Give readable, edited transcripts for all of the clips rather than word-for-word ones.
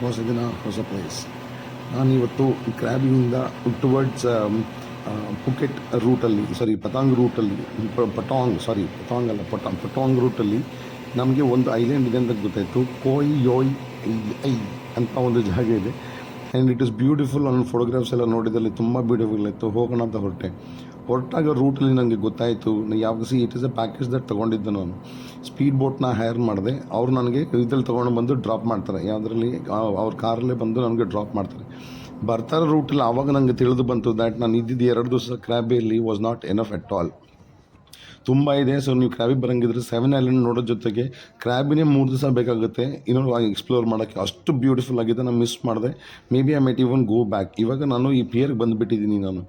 ಹೊಸ ದಿನ ಹೊಸ ಪ್ಲೇಸ್. ನಾನಿವತ್ತು ಕ್ರ್ಯಾಬಿನಿಂದ ಟುವರ್ಡ್ಸ್ ಪುಕೆಟ್ ರೂಟಲ್ಲಿ ಪತಾಂಗ್ ರೂಟಲ್ಲಿ ಪಟಾಂಗ್ ರೂಟಲ್ಲಿ ನಮಗೆ ಒಂದು ಐಲ್ಯಾಂಡ್ ಇದೆ ಅಂತ ಗೊತ್ತಾಯಿತು. ಕೋಯ್ ಯೋಯ್ ಐ ಅಂತ ಒಂದು ಜಾಗ ಇದೆ. And it is beautiful. ನನ್ನ ಫೋಟೋಗ್ರಾಫ್ಸ್ ಎಲ್ಲ ನೋಡಿದಲ್ಲಿ ತುಂಬ ಬ್ಯೂಟಿಫುಲ್ ಇತ್ತು. ಹೋಗೋಣ ಅಂತ ಹೊರಟಾಗ ರೂಟಲ್ಲಿ ನನಗೆ ಗೊತ್ತಾಯಿತು. It is A package that ತೊಗೊಂಡಿದ್ದೆ ನಾನು. ಸ್ಪೀಡ್ ಬೋಟ್ನ ಹೈರ್ ಮಾಡಿದೆ. ಅವ್ರು ನನಗೆ ಇದ್ರಲ್ಲಿ ತೊಗೊಂಡು ಬಂದು ಡ್ರಾಪ್ ಮಾಡ್ತಾರೆ. ಯಾವುದರಲ್ಲಿ ಅವ್ರ ಕಾರಲ್ಲೇ ಬಂದು ನನಗೆ ಡ್ರಾಪ್ ಮಾಡ್ತಾರೆ. ಬರ್ತಾರ ರೂಟಲ್ಲಿ ಆವಾಗ ನನಗೆ ತಿಳಿದು ಬಂತು ದ್ಯಾಟ್ ನಾನು ಇದ್ದಿದ್ದು 2 ದಿವಸ ಕ್ರ್ಯಾಬಿಯಲ್ಲಿ was not enough at all. ತುಂಬ ಇದೆ. ಸೊ ನೀವು ಕ್ರ್ಯಾಬಿಗೆ ಬರೋಂಗಿದ್ರೆ 7 ಐಲ್ಯಾಂಡ್ ನೋಡೋ ಜೊತೆಗೆ ಕ್ರ್ಯಾಬಿನೇ 3 ದಿವಸ ಬೇಕಾಗುತ್ತೆ ಇನ್ನೊಂದು ಎಕ್ಸ್ಪ್ಲೋರ್ ಮಾಡೋಕ್ಕೆ. ಅಷ್ಟು ಬ್ಯೂಟಿಫುಲ್ ಆಗಿದೆ. ನಾನು ಮಿಸ್ ಮಾಡಿದೆ. May be I might even go back. ಇವಾಗ ನಾನು ಈ ಪಿಯರ್ಗೆ ಬಂದುಬಿಟ್ಟಿದ್ದೀನಿ. ನಾನು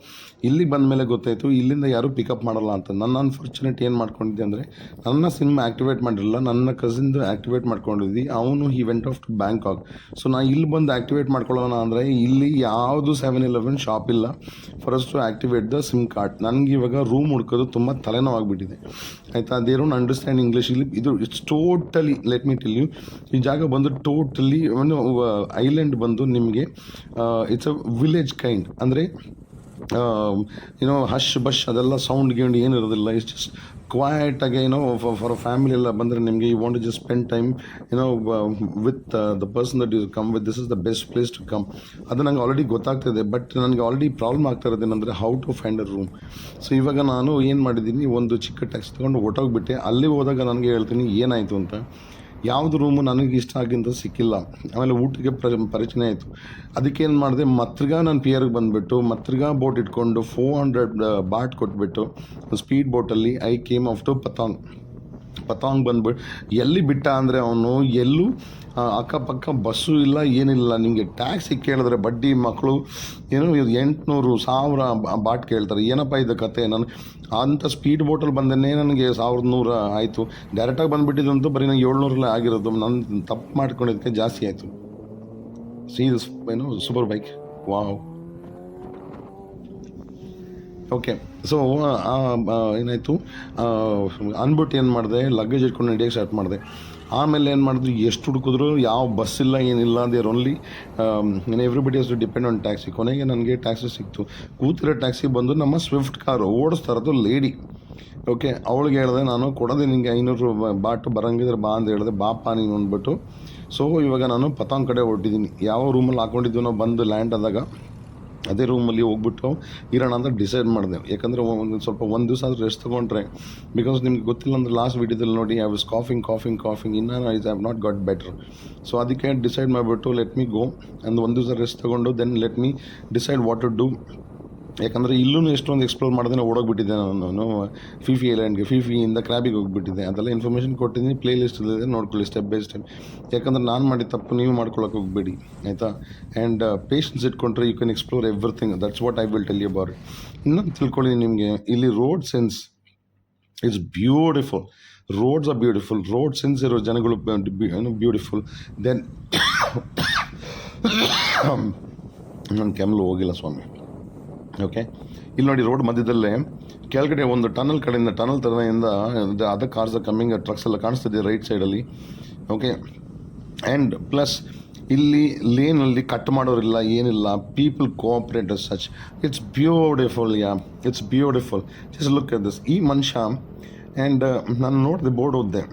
ಇಲ್ಲಿ ಬಂದ ಮೇಲೆ ಗೊತ್ತಾಯಿತು ಇಲ್ಲಿಂದ ಯಾರೂ ಪಿಕಪ್ ಮಾಡಲ್ಲ ಅಂತ. ನನ್ನ ಅನ್ಫಾರ್ಚುನೇಟ್ ಏನು ಮಾಡ್ಕೊಂಡಿದ್ದೆ ಅಂದರೆ, ನನ್ನ ಸಿಮ್ ಆ್ಯಕ್ಟಿವೇಟ್ ಮಾಡಿರಲಿಲ್ಲ, ನನ್ನ ಕಸಿನ್ದು ಆ್ಯಕ್ಟಿವೇಟ್ ಮಾಡ್ಕೊಂಡಿದ್ವಿ. ಅವನು he went off to Bangkok. So ನಾನು ಇಲ್ಲಿ ಬಂದು ಆ್ಯಕ್ಟಿವೇಟ್ ಮಾಡ್ಕೊಳ್ಳೋಣ ಅಂದರೆ ಇಲ್ಲಿ ಯಾವುದು 7-Eleven ಶಾಪ್ ಇಲ್ಲ for us to activate the SIM card. ನನಗೆ ಇವಾಗ ರೂಮ್ ಹುಡ್ಕೋದು ತುಂಬ ತಲೆನೋವಾಗಿಬಿಟ್ಟಿದೆ. ಆಯಿತಾ, ದೇ ಡೋಂಟ್ ಅಂಡರ್ಸ್ಟ್ಯಾಂಡ್ ಇಂಗ್ಲೀಷ್. ಇಲ್ಲಿ ಇದು it's totally, let me tell you, ಈ ಜಾಗ ಬಂದು ಟೋಟಲಿ ಒಂದು ಐಲ್ಯಾಂಡ್ ಬಂದು ನಿಮಗೆ ಇಟ್ಸ್ ಅ ವಿಲೇಜ್ ಕೈಂಡ್. ಅಂದರೆ ಹಶ್ ಬಶ್ ಅದೆಲ್ಲ ಸೌಂಡ್ ಗೀಂಡ್ ಏನಿರೋದಿಲ್ಲ. ಇಟ್ಸ್ ಜಸ್ಟ್ ಕ್ವಾಯಟಾಗಿ ಫಾರ್ ಫ್ಯಾಮಿಲಿ ಎಲ್ಲ ಬಂದರೆ ನಿಮಗೆ you want to just spend time with the person that you come with. This is the best place to come. ಅದು ನನಗೆ ಆಲ್ರೆಡಿ ಗೊತ್ತಾಗ್ತಿದೆ. ಬಟ್ ನನಗೆ ಆಲ್ರೆಡಿ ಪ್ರಾಬ್ಲಮ್ ಆಗ್ತಾ ಇರೋದೇನೆಂದರೆ how to find a room. So ಇವಾಗ ನಾನು ಏನು ಮಾಡಿದ್ದೀನಿ, ಒಂದು ಚಿಕ್ಕ ಟ್ಯಾಕ್ಸಿ ತೊಗೊಂಡು ಹೊಟ್ಟೋಗ್ಬಿಟ್ಟೆ. ಅಲ್ಲಿ ಹೋದಾಗ ನನಗೆ ಹೇಳ್ತೀನಿ ಏನಾಯಿತು ಅಂತ. ಯಾವುದು ರೂಮು ನನಗೆ ಇಷ್ಟ ಆಗಿಂತ ಸಿಕ್ಕಿಲ್ಲ. ಆಮೇಲೆ ಊಟಕ್ಕೆ ಪರಿಚಯ ಆಯಿತು. ಅದಕ್ಕೇನು ಮಾಡಿದೆ, ಮತ್ತಿರ್ಗ ನಾನು ಪಿಯರ್ಗೆ ಬಂದುಬಿಟ್ಟು ಮತ್ತಿರ್ಗ ಬೋಟ್ ಇಟ್ಕೊಂಡು 400 ಬಾಟ್ ಕೊಟ್ಬಿಟ್ಟು ಸ್ಪೀಡ್ ಬೋಟಲ್ಲಿ I came off to Patong ಬಂದ್ಬಿಟ್ಟು ಎಲ್ಲಿ ಬಿಟ್ಟ ಅಂದರೆ ಅವನು ಎಲ್ಲೂ ಅಕ್ಕಪಕ್ಕ ಬಸ್ಸು ಇಲ್ಲ, ಏನಿಲ್ಲ. ನಿಮಗೆ ಟ್ಯಾಕ್ಸಿ ಕೇಳಿದ್ರೆ ಬಡ್ಡಿ ಮಕ್ಕಳು 800-1000 ಬಾಟ್ ಕೇಳ್ತಾರೆ. ಏನಪ್ಪ ಇದು ಕತೆ. ನಾನು ಅಂಥ ಸ್ಪೀಡ್ ಬೋಟಲ್ಲಿ ಬಂದೇ ನನಗೆ 1100 ಆಯಿತು. ಡೈರೆಕ್ಟಾಗಿ ಬಂದುಬಿಟ್ಟಿದ್ದಂತೂ ಬರೀ ನನಗೆ 700 ಆಗಿರೋದು. ನಾನು ತಪ್ಪು ಮಾಡ್ಕೊಂಡಿದ್ದಕ್ಕೆ ಜಾಸ್ತಿ ಆಯಿತು. Super bike, wow. Okay, so ಏನಾಯಿತು ಅಂದ್ಬಿಟ್ಟು ಏನು ಮಾಡಿದೆ, ಲಗೇಜ್ ಇಟ್ಕೊಂಡು ನಡೆಯೋಕ್ಕೆ ಸ್ಟಾರ್ಟ್ ಮಾಡಿದೆ. ಆಮೇಲೆ ಏನು ಮಾಡಿದ್ರು, ಎಷ್ಟು ಹುಡುಕಿದ್ರು ಯಾವ ಬಸ್ ಇಲ್ಲ, ಏನಿಲ್ಲ. There only everybody has to depend on taxi. ಕೊನೆಗೆ ನನಗೆ ಟ್ಯಾಕ್ಸಿ ಸಿಕ್ತು. ಕೂತಿರೋ ಟ್ಯಾಕ್ಸಿ ಬಂದು ನಮ್ಮ ಸ್ವಿಫ್ಟ್ ಕಾರು ಓಡಿಸ್ತಾ ಇರೋದು ಲೇಡಿ. ಓಕೆ, ಅವಳಿಗೆ ಹೇಳಿದೆ ನಾನು, ಕೊಡೋದೆ ನಿಮಗೆ 500 ಬಾಟ್, ಬರೋಂಗಿದ್ರೆ ಬಾ ಅಂತ ಹೇಳಿದೆ. ಬಾಪ ನೀನು ಅಂದ್ಬಿಟ್ಟು. ಸೊ ಇವಾಗ ನಾನು ಪತಾಂಗ್ ಕಡೆ ಹೊರಟಿದ್ದೀನಿ. ಯಾವ ರೂಮಲ್ಲಿ ಹಾಕ್ಕೊಂಡಿದ್ದೀವಿ ನಾವು ಬಂದು ಲ್ಯಾಂಡ್ ಆದಾಗ ಅದೇ ರೂಮಲ್ಲಿ ಹೋಗ್ಬಿಟ್ಟು ಇರೋಣ ಅಂತ ಡಿಸೈಡ್ ಮಾಡಿದೆ. ಯಾಕಂದರೆ ಒಂದು ದಿವಸ ಆದರೂ ರೆಸ್ಟ್ ತೊಗೊಂಡ್ರೆ, ಬಿಕಾಸ್ ನಿಮ್ಗೆ ಗೊತ್ತಿಲ್ಲ ಅಂದರೆ ಲಾಸ್ಟ್ ವೀಡಿಯೋದಲ್ಲಿ ನೋಡಿ ಐ ವಾಸ್ ಕಾಫಿಂಗ್ ಇನ್ನೂ I have not got better. So ಅದಕ್ಕೆ ಡಿಸೈಡ್ ಮಾಡಿಬಿಟ್ಟು ಲೆಟ್ ಮೀ ಗೋ ಅಂದ್ ಒಂದು ದಿವಸ ರೆಸ್ಟ್ ತೊಗೊಂಡು then let me decide what to do. ಯಾಕಂದರೆ ಇಲ್ಲೂ ಎಷ್ಟೊಂದು ಎಕ್ಸ್ಪ್ಲೋರ್ ಮಾಡಿದೆ. ಓಡೋಗ್ಬಿಟ್ಟಿದ್ದೆ ನಾನು ಫಿಫಿ ಐಲ್ಯಾಂಡ್ಗೆ, ಫಿಫಿಯಿಂದ ಕ್ರ್ಯಾಬಿಗೆ ಹೋಗಿಬಿಟ್ಟಿದ್ದೆ. ಅದೆಲ್ಲ ಇನ್ಫಾರ್ಮೇಷನ್ ಕೊಟ್ಟಿದ್ದೀನಿ. ಪ್ಲೇ ಲಿಸ್ಟಲ್ಲಿದೆ, ನೋಡ್ಕೊಳ್ಳಿ ಸ್ಟೆಪ್ ಬೈ ಸ್ಟೆಪ್. ಯಾಕಂದರೆ ನಾನು ಮಾಡಿದ ತಪ್ಪು ನೀವು ಮಾಡ್ಕೊಳಕ್ಕೆ ಹೋಗಬೇಡಿ, ಆಯಿತಾ. ಆ್ಯಂಡ್ ಪೇಷನ್ಸ್ ಇಟ್ಕೊಂಡ್ರೆ you can explore everything. That's what I will tell you about it. ಇನ್ನೊಂದು ತಿಳ್ಕೊಳ್ಳಿ, ನಿಮಗೆ ಇಲ್ಲಿ road sense it's beautiful. Roads are beautiful. Road sense ಇರೋ ಜನಗಳು ಬ್ಯೂಟಿಫುಲ್. ದೆನ್ ನನ್ನ ಕೆಮ್ಮಲು ಹೋಗಿಲ್ಲ ಸ್ವಾಮಿ. ಓಕೆ, ಇಲ್ಲಿ ನೋಡಿ, ರೋಡ್ ಮಧ್ಯದಲ್ಲೇ ಕೆಳಗಡೆ ಒಂದು ಟನಲ್ ಕಡೆಯಿಂದ ಅದರ್ ಕಾರ್ಸ್ ಕಮ್ಮಿಂಗ್, ಟ್ರಕ್ಸ್ ಎಲ್ಲ ಕಾಣಿಸ್ತಿದೆ ರೈಟ್ ಸೈಡಲ್ಲಿ. ಓಕೆ, ಆ್ಯಂಡ್ ಪ್ಲಸ್ ಇಲ್ಲಿ ಲೇನಲ್ಲಿ ಕಟ್ ಮಾಡೋರಿಲ್ಲ, ಏನಿಲ್ಲ. People cooperate us such. It's beautiful. It's beautiful. Just look at this. ಈ ಮನುಷ್ಯ, ಆ್ಯಂಡ್ ನಾನು ನೋಡಿದೆ, ಬೋರ್ಡ್ ಓದಿದೆ,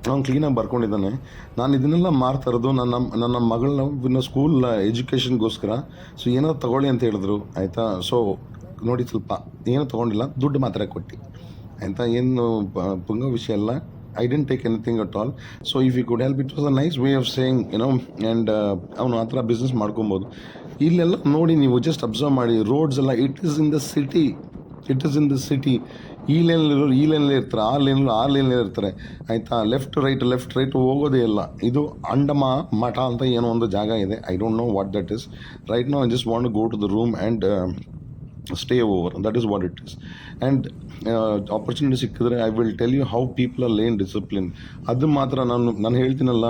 ಅವ್ನು ಕ್ಲೀನಾಗಿ ಬರ್ಕೊಂಡಿದ್ದಾನೆ. ನಾನು ಇದನ್ನೆಲ್ಲ ಮಾರ್ತಾ ಇರೋದು ನನ್ನ ಮಗಳನ್ನ ಸ್ಕೂಲ್ ಎಜುಕೇಷನ್ಗೋಸ್ಕರ. ಸೊ ಏನಾದ್ರು ತೊಗೊಳ್ಳಿ ಅಂತ ಹೇಳಿದ್ರು, ಆಯಿತಾ. ಸೊ ನೋಡಿ, ಸ್ವಲ್ಪ ಏನೂ ತೊಗೊಂಡಿಲ್ಲ, ದುಡ್ಡು ಮಾತ್ರ ಕೊಟ್ಟು, ಆಯಿತಾ. ಏನು ಪುಂಗೋ ವಿಷಯ ಅಲ್ಲ. I didn't take anything at all. So if you could help, it was a nice way of saying and ಅವನು ಆ ಥರ ಬಿಸ್ನೆಸ್ ಮಾಡ್ಕೊಬೋದು. ಇಲ್ಲೆಲ್ಲ ನೋಡಿ, ನೀವು ಜಸ್ಟ್ ಅಬ್ಸರ್ವ್ ಮಾಡಿ, ರೋಡ್ಸ್ ಎಲ್ಲ it is in the city. ಈ ಲೇನಲ್ಲಿ ಇರ್ತಾರೆ, ಆ ಲೇನಲ್ಲಿ ಇರ್ತಾರೆ, ಆಯಿತಾ. ಲೆಫ್ಟ್ ರೈಟ್ ಹೋಗೋದೇ ಇಲ್ಲ. ಇದು ಅಂಡಮ ಮಠ ಅಂತ ಏನೋ ಒಂದು ಜಾಗ ಇದೆ. I don't know what that is. Right now I just want to go to the room and stay over. That is what it is. And opportunity ಸಿಕ್ಕಿದ್ರೆ I will tell you how people are lane discipline. ಅದು ಮಾತ್ರ ನಾನು ಹೇಳ್ತೀನಲ್ಲ,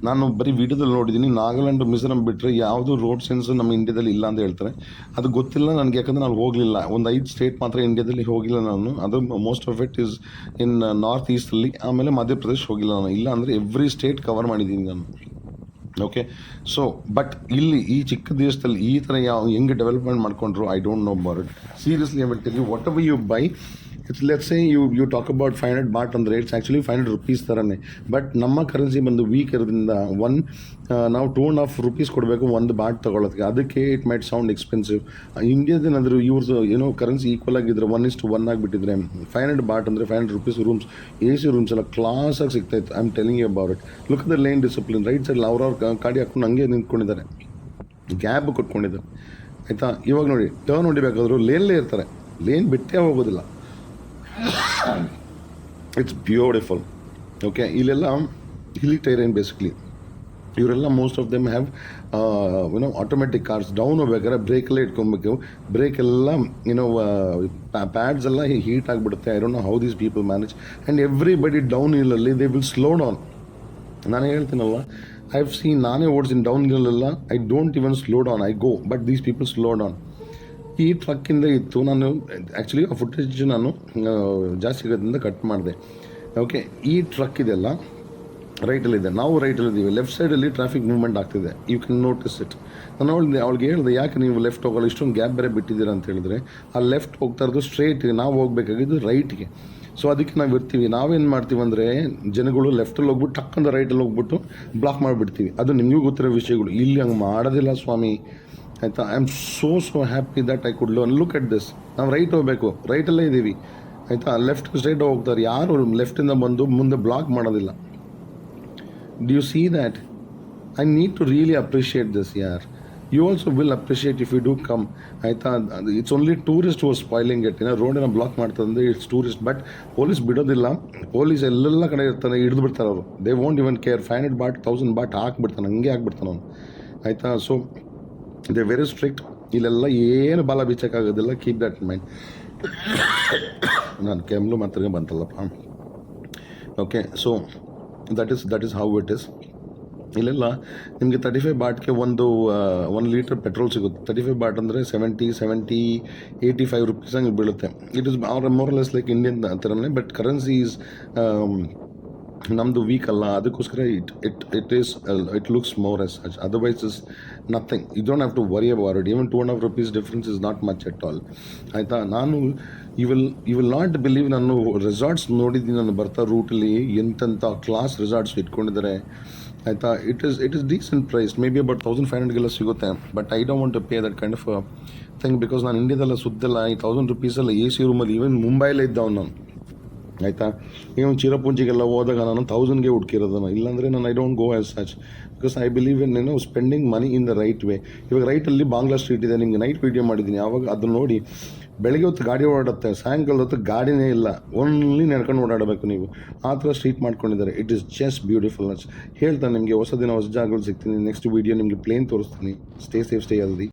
ನಾನು ಬರೀ ವಿಡಿಯೋದಲ್ಲಿ ನೋಡಿದ್ದೀನಿ. ನಾಗಾಲ್ಯಾಂಡ್, ಮಿಜೋರಾಂ ಬಿಟ್ಟರೆ ಯಾವುದೂ ರೋಡ್ ಸೆನ್ಸ್ ನಮ್ಮ ಇಂಡಿಯಾದಲ್ಲಿ ಇಲ್ಲ ಅಂತ ಹೇಳ್ತಾರೆ. ಅದು ಗೊತ್ತಿಲ್ಲ ನನಗೆ, ಯಾಕಂದರೆ ನಾನು ಹೋಗಲಿಲ್ಲ. ಒಂದು 5 ಸ್ಟೇಟ್ ಮಾತ್ರ ಇಂಡಿಯಾದಲ್ಲಿ ಹೋಗಿಲ್ಲ ನಾನು. ಅದು most of it is in north ಈಸ್ಟಲ್ಲಿ. ಆಮೇಲೆ ಮಧ್ಯಪ್ರದೇಶ್ ಹೋಗಿಲ್ಲ ನಾನು. ಇಲ್ಲ ಅಂದರೆ ಎವ್ರಿ ಸ್ಟೇಟ್ ಕವರ್ ಮಾಡಿದ್ದೀನಿ ನಾನು. ಓಕೆ. ಸೊ ಬಟ್ ಇಲ್ಲಿ ಈ ಚಿಕ್ಕ ದೇಶದಲ್ಲಿ ಈ ಥರ ಹೆಂಗೆ ಡೆವಲಪ್ಮೆಂಟ್ ಮಾಡ್ಕೊಂಡ್ರು, I don't know about it. Seriously I will tell you, whatever you buy, it's let's say you talk about 500 baht ಅಂದರೆ ಇಟ್ಸ್ ಆ್ಯಕ್ಚುಲಿ 500 ರುಪೀಸ್ ಥರನೇ. ಬಟ್ ನಮ್ಮ ಕರೆನ್ಸಿ ಬಂದು ವೀಕ್ ಇರೋದ್ರಿಂದ ನಾವು 2.5 ರೂಪೀಸ್ ಕೊಡಬೇಕು ಒಂದು ಬಾಟ್ ತೊಗೊಳೋದಕ್ಕೆ. ಅದಕ್ಕೆ ಇಟ್ ಮೈಟ್ ಸೌಂಡ್ ಎಕ್ಸ್ಪೆನ್ಸಿವ್. ಇಂಡಿಯಾದೇನಾದರೂ ಇವ್ರದ್ದು ಏನೋ ಕರೆನ್ಸಿ ಈಕ್ವಲ್ ಆಗಿದ್ದರೆ 1:1 ಆಗಿಬಿಟ್ಟಿದ್ರೆ 500 ಬಾಟ್ ಅಂದರೆ 500 ರುಪೀಸ್ ರೂಮ್ಸ್, AC ರೂಮ್ಸ್ ಎಲ್ಲ ಕ್ಲಾಸಾಗಿ ಸಿಗ್ತಾಯಿತ್ತು. I am telling you about it. Look at the lane discipline. Right side ಅವ್ರವ್ರ ಗಾಡಿ ಹಾಕೊಂಡು ಹಂಗೆ ನಿಂತ್ಕೊಂಡಿದ್ದಾರೆ, ಗ್ಯಾಪ್ ಕೊಟ್ಕೊಂಡಿದ್ದಾರೆ. ಆಯಿತಾ. ಇವಾಗ ನೋಡಿ, ಟರ್ನ್ ಹೊಡಿಬೇಕಾದ್ರು ಲೇನ್ಲೇ ಇರ್ತಾರೆ, ಲೇನ್ ಬಿಟ್ಟೇ ಹೋಗೋದಿಲ್ಲ. It's beautiful. ಓಕೆ. ಇಲ್ಲೆಲ್ಲ ಹಿಲಿ ಟೈರೇನ್ ಬೇಸಿಕ್ಲಿ. ಇವರೆಲ್ಲ most of them have automatic cars. Down ಹೋಗ್ಬೇಕಾದ್ರೆ ಬ್ರೇಕಲ್ಲೇ ಇಟ್ಕೊಬೇಕು. ಬ್ರೇಕ್ ಎಲ್ಲ ಪ್ಯಾಡ್ಸ್ ಎಲ್ಲ ಹೀಟ್ ಆಗಿಬಿಡುತ್ತೆ. I don't know how these people manage. And everybody down ಹಿಲ್ಲಲ್ಲಿ ದೇ ವಿಲ್ ಸ್ಲೋ ಡೌನ್. ನಾನು ಹೇಳ್ತೀನಲ್ಲ, ಐ ಹ್ಯಾವ್ ಸೀನ್, ನಾನೇ ಓಡಿಸಿನ ಡೌನ್ ಹಿಲ್ಲೆಲ್ಲ. I don't even slow down, I go, but these people slow down. ಈ ಟ್ರಕ್ಕಿಂದ ಇತ್ತು. ನಾನು ಆ್ಯಕ್ಚುಲಿ ಆ ಫುಟೇಜ್ ನಾನು ಜಾಸ್ತಿ ಆಗೋದ್ರಿಂದ ಕಟ್ ಮಾಡಿದೆ. ಓಕೆ. ಈ ಟ್ರಕ್ ಇದೆಲ್ಲ ರೈಟಲ್ಲಿದೆ, ನಾವು ರೈಟಲ್ಲಿದ್ದೀವಿ. ಲೆಫ್ಟ್ ಸೈಡಲ್ಲಿ ಟ್ರಾಫಿಕ್ ಮೂವ್ಮೆಂಟ್ ಆಗ್ತಿದೆ. You can notice it. ನಾನು ಅವಳಿಗೆ ಹೇಳಿದೆ, ಯಾಕೆ ನೀವು ಲೆಫ್ಟ್ ಹೋಗೋಲ್ಲ, ಇಷ್ಟೊಂದು ಗ್ಯಾಪ್ ಬೇರೆ ಬಿಟ್ಟಿದ್ದೀರಾ ಅಂತ ಹೇಳಿದ್ರೆ, ಆ ಲೆಫ್ಟ್ ಹೋಗ್ತಾ ಇರೋದು ಸ್ಟ್ರೇಟ್ಗೆ, ನಾವು ಹೋಗಬೇಕಾಗಿದ್ದು ರೈಟ್ಗೆ. ಸೊ ಅದಕ್ಕೆ ನಾವು ಇರ್ತೀವಿ. ನಾವೇನು ಮಾಡ್ತೀವಿ ಅಂದರೆ, ಜನಗಳು ಲೆಫ್ಟಲ್ಲಿ ಹೋಗ್ಬಿಟ್ಟು ಟಕ್ಕಂದ ರೈಟಲ್ಲಿ ಹೋಗ್ಬಿಟ್ಟು ಬ್ಲಾಕ್ ಮಾಡಿಬಿಡ್ತೀವಿ. ಅದು ನಿಮಗೂ ಗೊತ್ತಿರೋ ವಿಷಯಗಳು. ಇಲ್ಲಿ ಹಂಗೆ ಮಾಡೋದಿಲ್ಲ ಸ್ವಾಮಿ. ಆಯಿತಾ. I am so happy that I could look at this. ನಾವು ರೈಟ್ ಹೋಗಬೇಕು, ರೈಟಲ್ಲೇ ಇದ್ದೀವಿ. ಆಯಿತಾ. ಲೆಫ್ಟ್ ಸ್ಟ್ರೈಟ್ ಹೋಗ್ತಾರೆ, ಯಾರು ಲೆಫ್ಟಿಂದ ಬಂದು ಮುಂದೆ ಬ್ಲಾಕ್ ಮಾಡೋದಿಲ್ಲ. Do you see that? I need to really appreciate this ಯಾರ್. You also will appreciate if you do come. ಆಯಿತಾ. It's only tourist who spoiling it. ರೋಡನ್ನು ಬ್ಲಾಕ್ ಮಾಡ್ತಂದ್ರೆ ಇಟ್ಸ್ ಟೂರಿಸ್ಟ್. ಬಟ್ ಪೊಲೀಸ್ ಬಿಡೋದಿಲ್ಲ. ಪೊಲೀಸ್ ಎಲ್ಲೆಲ್ಲ ಕಡೆ ಇರ್ತಾನೆ, ಹಿಡಿದು ಬಿಡ್ತಾರೆ ಅವರು. They won't even care. 500 baht 1000 baht ಹಾಕ್ಬಿಡ್ತಾನೆ, ಹಂಗೆ ಹಾಕ್ಬಿಡ್ತಾನೆ ಅವನು. ಆಯಿತಾ. So they very strict. ಇಲ್ಲೆಲ್ಲ ಏನು ಬಾಲ ಬೀಚಕ್ಕಾಗೋದಿಲ್ಲ. Keep that in mind. ನಾನು ಕೆಮ್ಮಲು ಮಾತ್ರ ಬಂತಲ್ಲಪ್ಪ. Okay. So that is how it is. ಇಲ್ಲೆಲ್ಲ ನಿಮಗೆ 35 ಬಾಟ್ಗೆ 1 ಲೀಟರ್ ಪೆಟ್ರೋಲ್ ಸಿಗುತ್ತೆ. 35 ಬಾಟ್ ಅಂದರೆ 85 ರುಪೀಸ್ ಹಂಗೆ ಬೀಳುತ್ತೆ. It is more less like Indian ಥರನೇ. ಬಟ್ ಕರೆನ್ಸಿ ಈಸ್ ನಮ್ಮದು ವೀಕ್ ಅಲ್ಲ, ಅದಕ್ಕೋಸ್ಕರ it looks more as such. Otherwise is nothing. You don't have to worry about it. Even 2.5 rupees difference is not much at all. ಆಯಿತಾ. ನಾನು you will not believe, ನಾನು resorts ನೋಡಿದ್ದೀನಿ. ನಾನು ಬರ್ತಾ ರೂಟಲ್ಲಿ ಎಂತೆಂಥ ಕ್ಲಾಸ್ ರೆಸಾರ್ಟ್ಸ್ ಇಟ್ಕೊಂಡಿದ್ದಾರೆ. ಆಯಿತಾ. It is decent price. Maybe about 1500 ಸಿಗುತ್ತೆ. But I don't want to pay that kind of thing, because ನಾನು ಇಂಡಿಯಾದಲ್ಲ ಸುದ್ದಲ್ಲ. ಈ 1000 ರೂಪೀಸಲ್ಲ AC ರೂಮಲ್ಲಿ. ಈವನ್ ಮುಂಬೈಲೇ ಇದ್ದವ್ ನಾನು. ಆಯಿತಾ. ನೀವು ಚಿರಪುಂಜಿಗೆಲ್ಲ ಹೋದಾಗ ನಾನು 1000ಗೆ ಹುಡುಕಿರೋದನ್ನು. ಇಲ್ಲಾಂದರೆ ನಾನು I don't go as such, because I believe in spending money in the right way. ಇವಾಗ ರೈಟಲ್ಲಿ ಬಾಂಗ್ಲಾ ಸ್ಟ್ರೀಟ್ ಇದೆ, ನಿಮಗೆ ನೈಟ್ ವೀಡಿಯೋ ಮಾಡಿದ್ದೀನಿ. ಆವಾಗ ಅದನ್ನು ನೋಡಿ. ಬೆಳಗ್ಗೆ ಹೊತ್ತು ಗಾಡಿ ಓಡಾಡುತ್ತೆ, ಸಾಯಂಕಾಲದ ಹೊತ್ತು ಗಾಡಿನೇ ಇಲ್ಲ, ಓನ್ಲಿ ನಡ್ಕೊಂಡು ಓಡಾಡಬೇಕು ನೀವು. ಆ ಥರ ಸ್ಟ್ರೀಟ್ ಮಾಡ್ಕೊಂಡಿದ್ದಾರೆ. It is just beautiful. ಹೇಳ್ತಾನೆ ನಿಮಗೆ ಹೊಸ ದಿನ ಹೊಸ ಜಾಗಗಳು ಸಿಗ್ತೀನಿ. ನೆಕ್ಸ್ಟ್ ವೀಡಿಯೋ ನಿಮಗೆ ಪ್ಲೇನ್ ತೋರಿಸ್ತೀನಿ. Stay safe, stay healthy.